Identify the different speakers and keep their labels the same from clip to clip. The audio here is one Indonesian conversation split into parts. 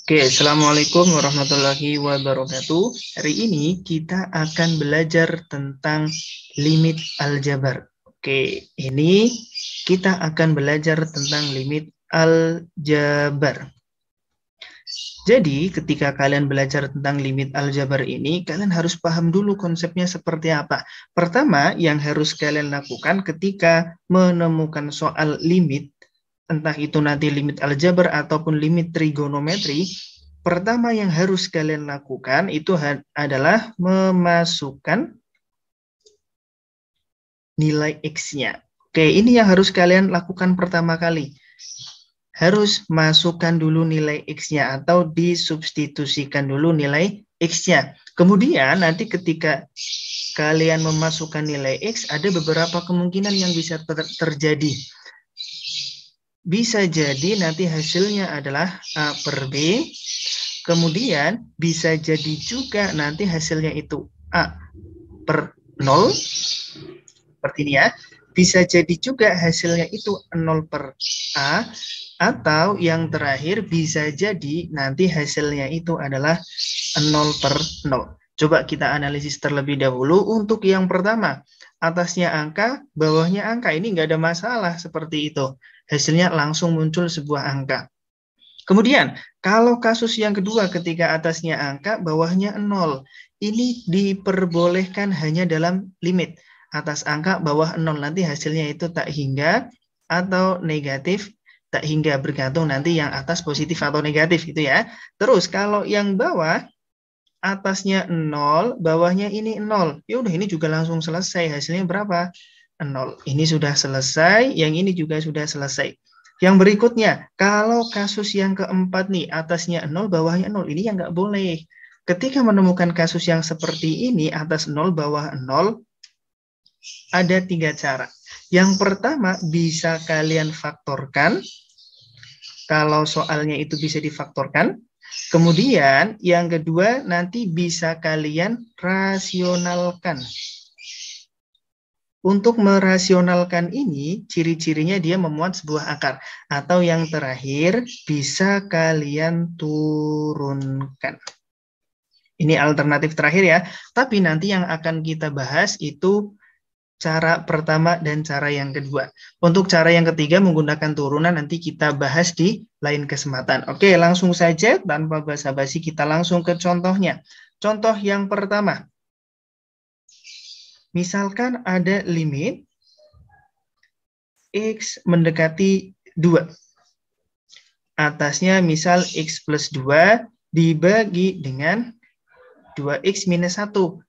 Speaker 1: Oke, Assalamualaikum warahmatullahi wabarakatuh. Hari ini kita akan belajar tentang limit aljabar. Oke, ini kita akan belajar tentang limit aljabar. Jadi, ketika kalian belajar tentang limit aljabar ini, kalian harus paham dulu konsepnya seperti apa. Pertama, yang harus kalian lakukan ketika menemukan soal limit, entah itu nanti limit aljabar ataupun limit trigonometri, pertama yang harus kalian lakukan itu adalah memasukkan nilai X-nya. Oke, ini yang harus kalian lakukan pertama kali. Harus masukkan dulu nilai X-nya atau disubstitusikan dulu nilai X-nya. Kemudian nanti ketika kalian memasukkan nilai X, ada beberapa kemungkinan yang bisa terjadi. Bisa jadi nanti hasilnya adalah A per B, kemudian bisa jadi juga nanti hasilnya itu A per 0, seperti ini ya. Bisa jadi juga hasilnya itu 0 per A, atau yang terakhir bisa jadi nanti hasilnya itu adalah 0 per 0. Coba kita analisis terlebih dahulu. Untuk yang pertama, atasnya angka, bawahnya angka. Ini nggak ada masalah seperti itu. Hasilnya langsung muncul sebuah angka. Kemudian, kalau kasus yang kedua ketika atasnya angka, bawahnya 0. Ini diperbolehkan hanya dalam limit. Atas angka, bawah 0. Nanti hasilnya itu tak hingga atau negatif, tak hingga, bergantung nanti yang atas positif atau negatif gitu ya. Terus kalau yang bawah, atasnya 0, bawahnya ini 0. Ya udah, ini juga langsung selesai. Hasilnya berapa? 0. Ini sudah selesai, yang ini juga sudah selesai. Yang berikutnya, kalau kasus yang keempat nih, atasnya 0, bawahnya 0, ini yang nggak boleh. Ketika menemukan kasus yang seperti ini, atas 0, bawah 0, ada 3 cara. Yang pertama, bisa kalian faktorkan, kalau soalnya itu bisa difaktorkan. Kemudian, yang kedua, nanti bisa kalian rasionalkan. Untuk merasionalkan ini, ciri-cirinya dia memuat sebuah akar. Atau yang terakhir, bisa kalian turunkan. Ini alternatif terakhir ya. Tapi nanti yang akan kita bahas itu cara pertama dan cara yang kedua. Untuk cara yang ketiga menggunakan turunan nanti kita bahas di lain kesempatan. Oke, langsung saja tanpa basa-basi kita langsung ke contohnya. Contoh yang pertama. Misalkan ada limit X mendekati 2. Atasnya misal X plus 2 dibagi dengan 2X minus 1.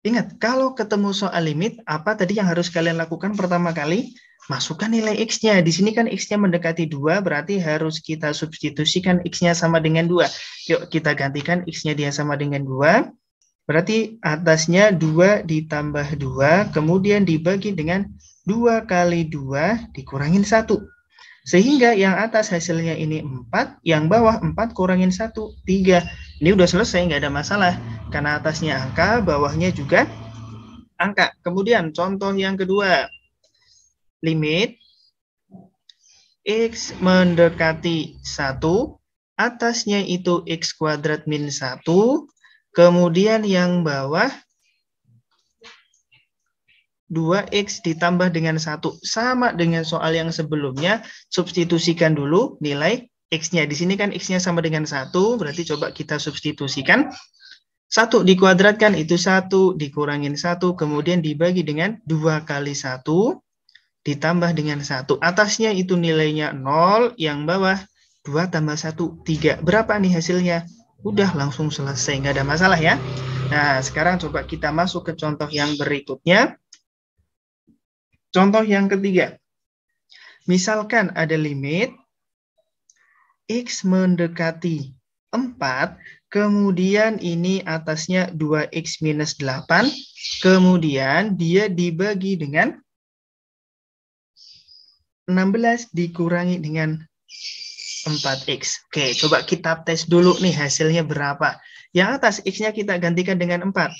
Speaker 1: Ingat, kalau ketemu soal limit, apa tadi yang harus kalian lakukan pertama kali? Masukkan nilai X-nya. Di sini kan X-nya mendekati 2, berarti harus kita substitusikan X-nya sama dengan 2. Yuk, kita gantikan X-nya dia sama dengan 2. Berarti atasnya 2 ditambah 2, kemudian dibagi dengan 2 kali 2 dikurangin 1. Sehingga yang atas hasilnya ini 4, yang bawah 4 kurangin 1, 3. Ini udah selesai, nggak ada masalah. Karena atasnya angka, bawahnya juga angka. Kemudian contoh yang kedua. Limit X mendekati 1, atasnya itu X kuadrat min 1, kemudian yang bawah 2X ditambah dengan 1. Sama dengan soal yang sebelumnya, substitusikan dulu nilai X-nya. Di sini kan X-nya sama dengan 1, berarti coba kita substitusikan. 1 dikuadratkan itu 1, dikurangin 1, kemudian dibagi dengan 2 kali 1, ditambah dengan 1. Atasnya itu nilainya 0, yang bawah 2 tambah 1, 3. Berapa nih hasilnya? Udah langsung selesai, nggak ada masalah ya. Nah, sekarang coba kita masuk ke contoh yang berikutnya. Contoh yang ketiga. Misalkan ada limit X mendekati 4, kemudian ini atasnya 2X minus 8, kemudian dia dibagi dengan 16 dikurangi dengan 4X. Oke, coba kita tes dulu nih hasilnya berapa. Yang atas X-nya kita gantikan dengan 4.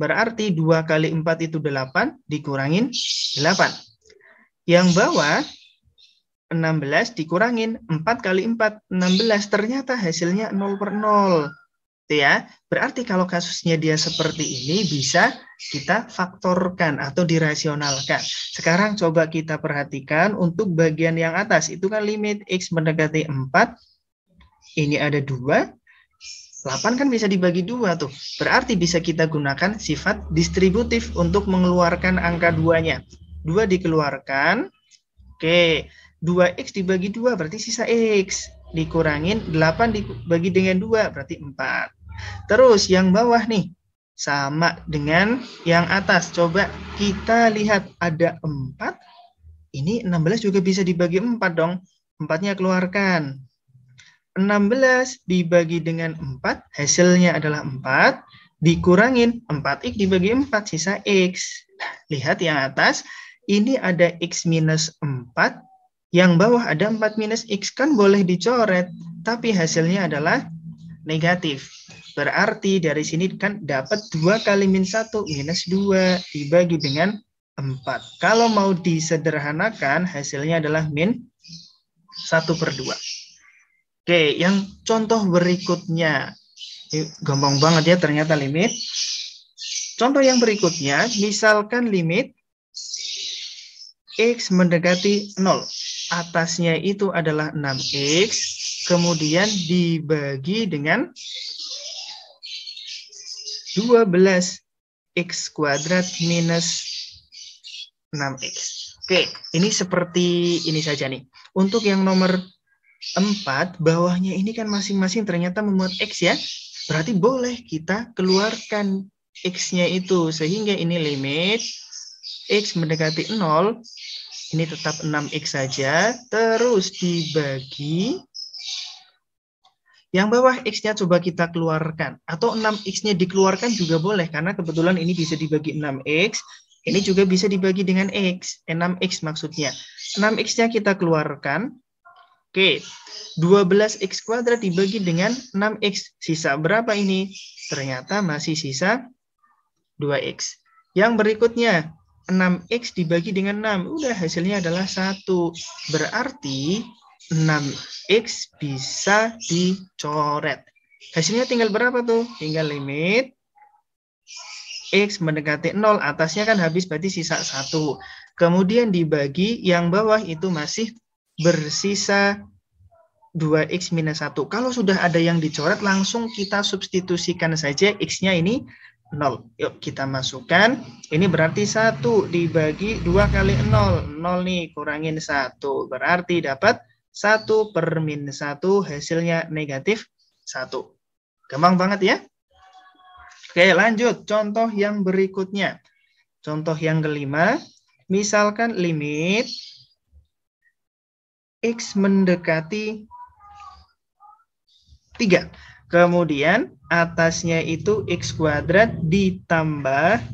Speaker 1: Berarti 2 kali 4 itu 8, dikurangin 8. Yang bawah 16 dikurangin 4 kali 4, 16. Ternyata hasilnya 0/0. Itu ya. Berarti kalau kasusnya dia seperti ini bisa kita faktorkan atau dirasionalkan. Sekarang coba kita perhatikan untuk bagian yang atas. Itu kan limit X mendekati 4. Ini ada 2. 8 kan bisa dibagi 2 tuh. Berarti bisa kita gunakan sifat distributif untuk mengeluarkan angka 2-nya. 2 dikeluarkan. Oke, 2X dibagi 2 berarti sisa X. Dikurangin 8 dibagi dengan 2 berarti 4. Terus yang bawah nih, sama dengan yang atas. Coba kita lihat ada 4. Ini 16 juga bisa dibagi 4 dong. 4-nya keluarkan. 16 dibagi dengan 4, hasilnya adalah 4. Dikurangin 4X dibagi 4, sisa X. Lihat yang atas. Ini ada X minus 4, yang bawah ada 4 minus X, kan boleh dicoret, tapi hasilnya adalah negatif. Berarti dari sini kan dapat 2 kali min 1 minus 2 dibagi dengan 4. Kalau mau disederhanakan, hasilnya adalah min 1/2. Oke, yang contoh berikutnya. Ini gampang banget ya ternyata limit. Contoh yang berikutnya, misalkan limit X mendekati 0. Atasnya itu adalah 6X, kemudian dibagi dengan 12X kuadrat minus 6X. Oke, ini seperti ini saja nih. Untuk yang nomor 4, bawahnya ini kan masing-masing ternyata memuat X ya. Berarti boleh kita keluarkan X-nya itu. Sehingga ini limit X mendekati 0, ini tetap 6X saja, terus dibagi, yang bawah X-nya coba kita keluarkan, atau 6X-nya dikeluarkan juga boleh, karena kebetulan ini bisa dibagi 6X, ini juga bisa dibagi dengan X, 6X maksudnya. 6X-nya kita keluarkan, oke, 12X kuadrat dibagi dengan 6X, sisa berapa ini? Ternyata masih sisa 2X. Yang berikutnya, 6X dibagi dengan 6. Udah hasilnya adalah 1. Berarti 6X bisa dicoret. Hasilnya tinggal berapa tuh? Tinggal limit X mendekati 0. Atasnya kan habis berarti sisa 1. Kemudian dibagi yang bawah itu masih bersisa 2X minus 1. Kalau sudah ada yang dicoret langsung kita substitusikan saja X-nya ini 0. Yuk kita masukkan. Ini berarti 1 dibagi 2 kali 0. 0 nih kurangin 1. Berarti dapat 1/-1. Hasilnya negatif 1. Gampang banget ya. Oke lanjut. Contoh yang berikutnya. Contoh yang kelima. Misalkan limit X mendekati 3. Kemudian atasnya itu X kuadrat ditambah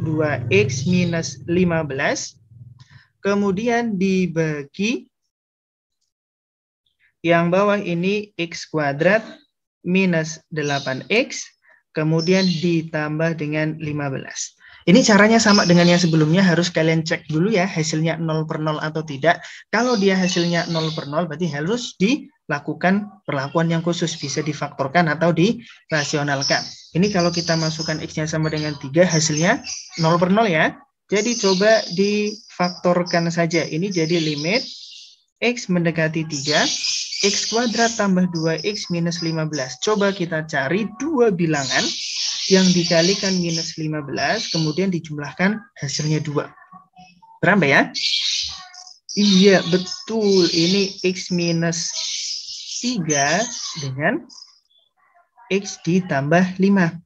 Speaker 1: 2X minus 15. Kemudian dibagi yang bawah ini X kuadrat minus 8X. Kemudian ditambah dengan 15. Ini caranya sama dengan yang sebelumnya, harus kalian cek dulu ya hasilnya 0/0 atau tidak. Kalau dia hasilnya 0/0 berarti harus dilakukan perlakuan yang khusus, bisa difaktorkan atau dirasionalkan. Ini kalau kita masukkan X-nya sama dengan 3, hasilnya 0/0 ya. Jadi coba difaktorkan saja. Ini jadi limit X mendekati 3, X kuadrat tambah 2X minus 15. Coba kita cari dua bilangan yang dikalikan minus 15, kemudian dijumlahkan hasilnya 2. Berapa ya? Iya, betul. Ini X minus 3 dengan X ditambah 5.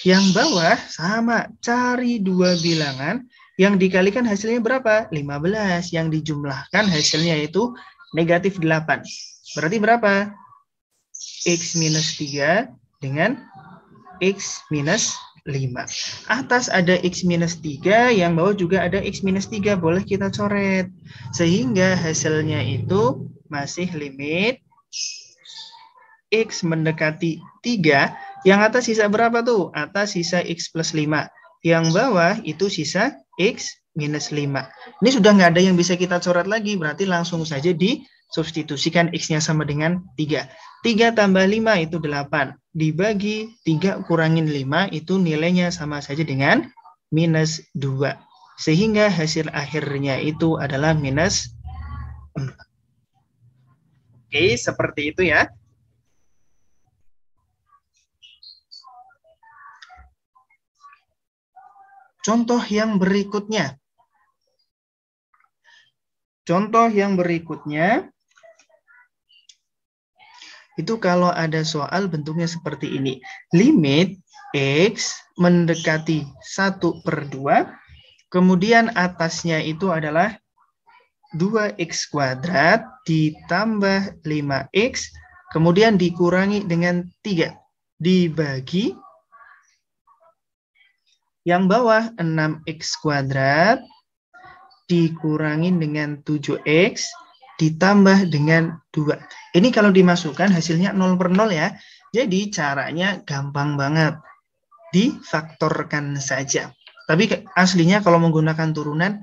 Speaker 1: Yang bawah sama, cari dua bilangan yang dikalikan hasilnya berapa? 15. Yang dijumlahkan hasilnya itu negatif 8. Berarti berapa? X minus 3 dengan X minus 5. Atas ada X minus 3, yang bawah juga ada X minus 3. Boleh kita coret. Sehingga hasilnya itu masih limit X mendekati 3. Yang atas sisa berapa tuh? Atas sisa X plus 5. Yang bawah itu sisa X minus 5. Ini sudah nggak ada yang bisa kita coret lagi, berarti langsung saja disubstitusikan X-nya sama dengan 3. 3 tambah 5 itu 8. Dibagi 3 kurangin 5 itu nilainya sama saja dengan minus 2. Sehingga hasil akhirnya itu adalah minus 4. Oke, seperti itu ya. Contoh yang berikutnya. Contoh yang berikutnya, itu kalau ada soal bentuknya seperti ini. Limit X mendekati 1/2, kemudian atasnya itu adalah 2X kuadrat ditambah 5X, kemudian dikurangi dengan 3. Dibagi yang bawah 6X kuadrat dikurangi dengan 7X ditambah dengan 2. Ini kalau dimasukkan hasilnya 0/0 ya. Jadi caranya gampang banget. Difaktorkan saja. Tapi aslinya kalau menggunakan turunan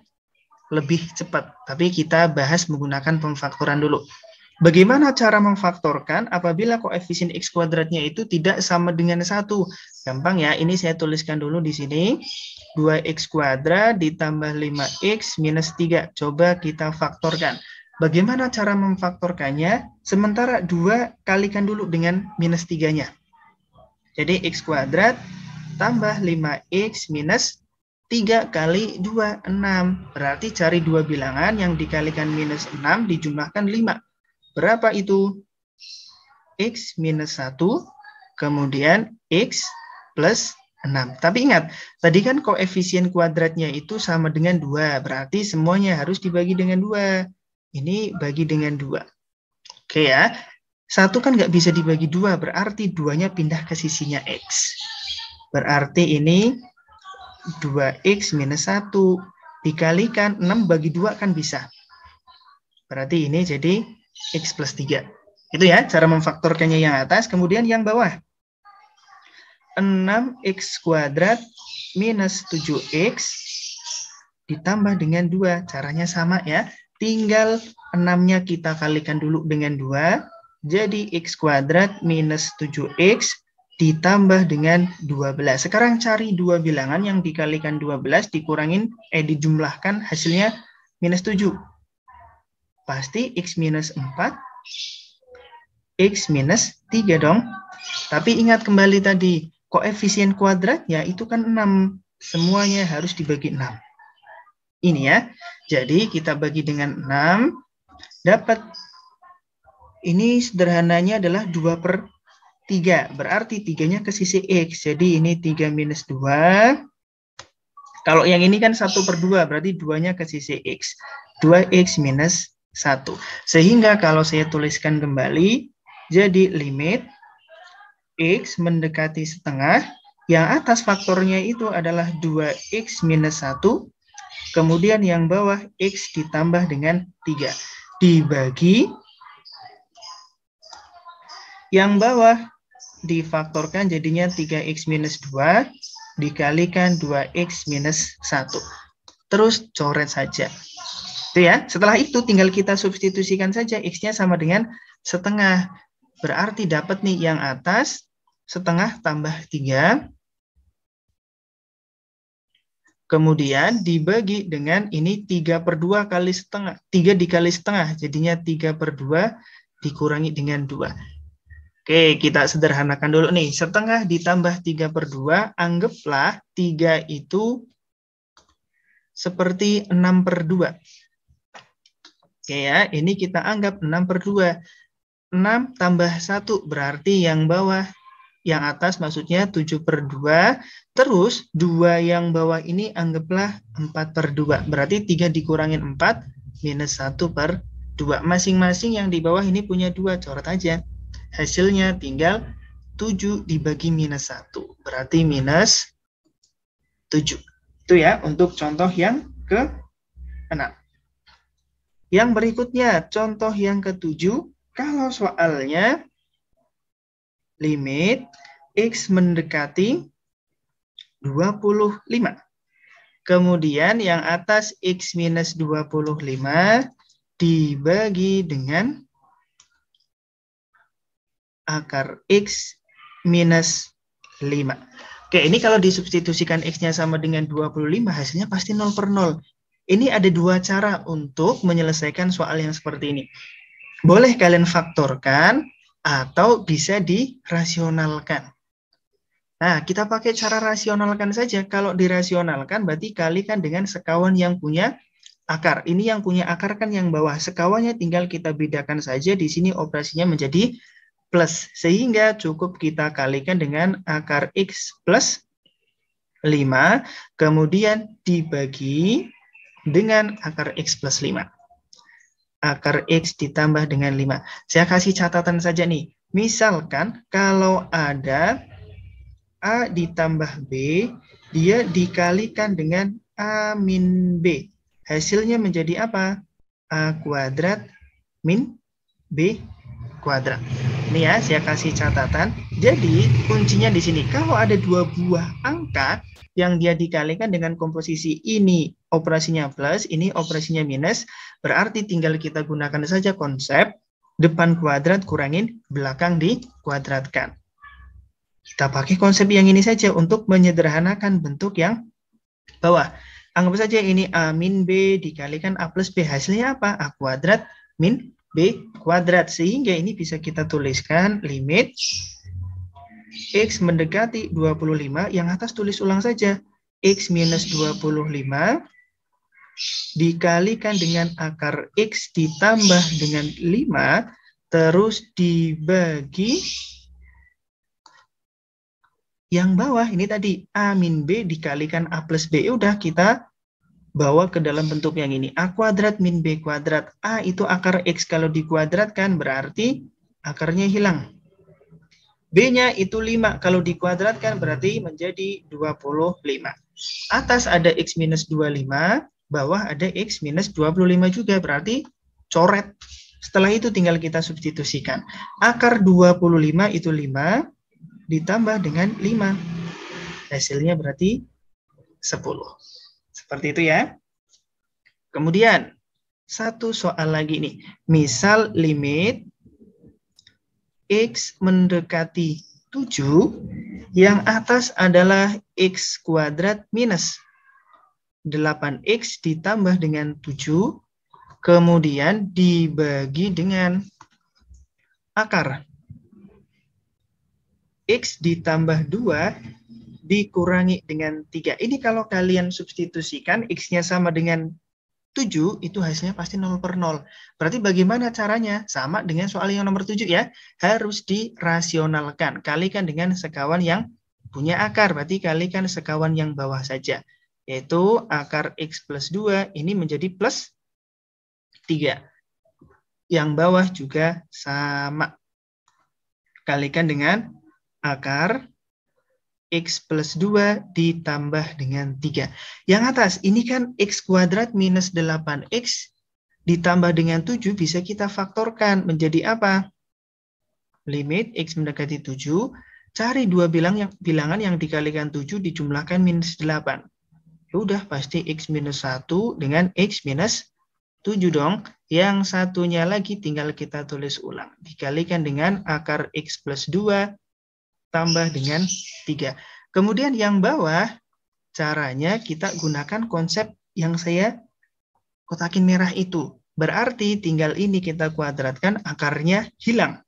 Speaker 1: lebih cepat. Tapi kita bahas menggunakan pemfaktoran dulu. Bagaimana cara memfaktorkan apabila koefisien X kuadratnya itu tidak sama dengan 1? Gampang ya, ini saya tuliskan dulu di sini. 2X kuadrat ditambah 5X minus 3. Coba kita faktorkan. Bagaimana cara memfaktorkannya? Sementara 2 kalikan dulu dengan minus 3-nya. Jadi X kuadrat tambah 5X minus 3 kali 2, 6. Berarti cari 2 bilangan yang dikalikan minus 6 dijumlahkan 5. Berapa itu? X minus 1, kemudian X plus 6. Tapi ingat, tadi kan koefisien kuadratnya itu sama dengan 2. Berarti semuanya harus dibagi dengan 2. Ini bagi dengan 2. Oke ya. 1 kan nggak bisa dibagi 2, berarti 2-nya pindah ke sisinya X. Berarti ini 2X minus 1. Dikalikan 6 bagi 2 kan bisa. Berarti ini jadi X plus 3. Itu ya cara memfaktorkannya yang atas. Kemudian yang bawah. 6X kuadrat minus 7X ditambah dengan 2. Caranya sama ya. Tinggal 6-nya kita kalikan dulu dengan 2. Jadi X kuadrat minus 7X ditambah dengan 12. Sekarang cari 2 bilangan yang dikalikan 12 dijumlahkan hasilnya minus 7. Pasti X minus 4, X minus 3 dong. Tapi ingat kembali tadi, koefisien kuadratnya itu kan 6. Semuanya harus dibagi 6. Ini ya. Jadi kita bagi dengan 6. Dapat, ini sederhananya adalah 2/3. Berarti 3-nya ke sisi X. Jadi ini 3 minus 2. Kalau yang ini kan 1/2. Berarti 2-nya ke sisi X. 2X minus 1. Sehingga kalau saya tuliskan kembali, jadi limit X mendekati setengah, yang atas faktornya itu adalah 2X minus 1, kemudian yang bawah X ditambah dengan 3. Dibagi, yang bawah difaktorkan jadinya 3X minus 2, dikalikan 2X minus 1. Terus coret saja. Itu ya. Setelah itu tinggal kita substitusikan saja X-nya sama dengan setengah. Berarti dapat nih yang atas setengah tambah 3. Kemudian dibagi dengan ini 3/2 kali setengah. 3 dikali setengah jadinya 3/2 dikurangi dengan 2. Oke, kita sederhanakan dulu nih. Setengah ditambah 3/2, anggaplah 3 itu seperti 6/2. Oke ya, ini kita anggap 6/2. 6 tambah 1 berarti yang bawah, yang atas maksudnya 7/2. Terus 2 yang bawah ini anggaplah 4/2. Berarti 3 dikurangin 4 minus 1/2. Masing-masing yang di bawah ini punya 2, coret aja. Hasilnya tinggal 7 dibagi minus 1. Berarti minus 7. Itu ya untuk contoh yang ke-6. Yang berikutnya, contoh yang ke-7, kalau soalnya limit X mendekati 25. Kemudian yang atas X minus 25 dibagi dengan akar X minus 5. Oke, ini kalau disubstitusikan X-nya sama dengan 25, hasilnya pasti 0 per 0. Ini ada dua cara untuk menyelesaikan soal yang seperti ini. Boleh kalian faktorkan atau bisa dirasionalkan. Nah, kita pakai cara rasionalkan saja. Kalau dirasionalkan berarti kalikan dengan sekawan yang punya akar. Ini yang punya akar kan yang bawah. Sekawannya tinggal kita bedakan saja. Di sini operasinya menjadi plus. Sehingga cukup kita kalikan dengan akar X plus 5. Kemudian dibagi dengan akar X plus 5. Akar X ditambah dengan 5. Saya kasih catatan saja nih. Misalkan kalau ada A ditambah B, dia dikalikan dengan A min B. Hasilnya menjadi apa? A kuadrat min B kuadrat. Ini ya, saya kasih catatan. Jadi, kuncinya di sini. Kalau ada dua buah angka yang dia dikalikan dengan komposisi ini operasinya plus, ini operasinya minus, berarti tinggal kita gunakan saja konsep depan kuadrat kurangin belakang dikuadratkan. Kita pakai konsep yang ini saja untuk menyederhanakan bentuk yang bawah. Anggap saja ini A min B dikalikan A plus B. Hasilnya apa? A kuadrat min B kuadrat. Sehingga ini bisa kita tuliskan limit X mendekati 25. Yang atas tulis ulang saja. X minus 25 dikalikan dengan akar X ditambah dengan 5. Terus dibagi yang bawah ini tadi A min B dikalikan A plus B. Udah kita bawa ke dalam bentuk yang ini. A kuadrat min B kuadrat. A itu akar X. Kalau dikuadratkan berarti akarnya hilang. B-nya itu 5. Kalau dikuadratkan berarti menjadi 25. Atas ada X minus 25. Bawah ada X minus 25 juga. Berarti coret. Setelah itu tinggal kita substitusikan. Akar 25 itu 5. Ditambah dengan 5. Hasilnya berarti 10. Seperti itu ya. Kemudian, satu soal lagi nih. Misal limit X mendekati 7, yang atas adalah X kuadrat minus 8X ditambah dengan 7, kemudian dibagi dengan akar X ditambah 2 dikurangi dengan 3. Ini kalau kalian substitusikan X-nya sama dengan 7, itu hasilnya pasti 0 per 0. Berarti bagaimana caranya? Sama dengan soal yang nomor 7 ya. Harus dirasionalkan. Kalikan dengan sekawan yang punya akar. Berarti kalikan sekawan yang bawah saja. Yaitu akar X plus 2 ini menjadi plus 3. Yang bawah juga sama. Kalikan dengan akar X plus 2 ditambah dengan 3. Yang atas, ini kan X kuadrat minus 8X ditambah dengan 7 bisa kita faktorkan menjadi apa? Limit X mendekati 7, cari dua bilangan yang dikalikan 7 dijumlahkan minus 8. Udah pasti X minus 1 dengan X minus 7 dong. Yang satunya lagi tinggal kita tulis ulang. Dikalikan dengan akar X plus 2 tambah dengan 3. Kemudian yang bawah, caranya kita gunakan konsep yang saya kotakin merah itu. Berarti tinggal ini kita kuadratkan, akarnya hilang.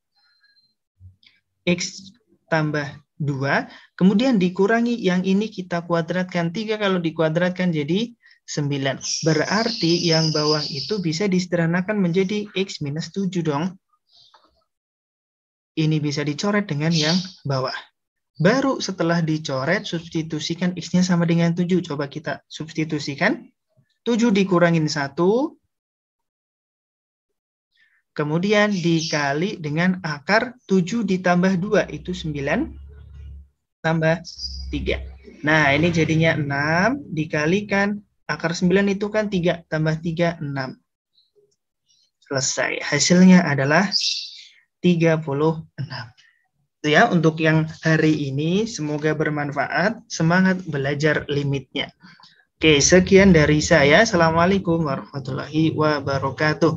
Speaker 1: X tambah 2, kemudian dikurangi yang ini kita kuadratkan. 3 kalau dikuadratkan jadi 9. Berarti yang bawah itu bisa disederhanakan menjadi X minus 7 dong. Ini bisa dicoret dengan yang bawah. Baru setelah dicoret, substitusikan X-nya sama dengan 7. Coba kita substitusikan. 7 dikurangin 1. Kemudian dikali dengan akar 7 ditambah 2. Itu 9 tambah 3. Nah, ini jadinya 6 dikalikan. Akar 9 itu kan 3 tambah 3, 6. Selesai. Hasilnya adalah 36. Itu ya untuk yang hari ini, semoga bermanfaat. Semangat belajar limitnya. Oke, sekian dari saya. Assalamualaikum warahmatullahi wabarakatuh.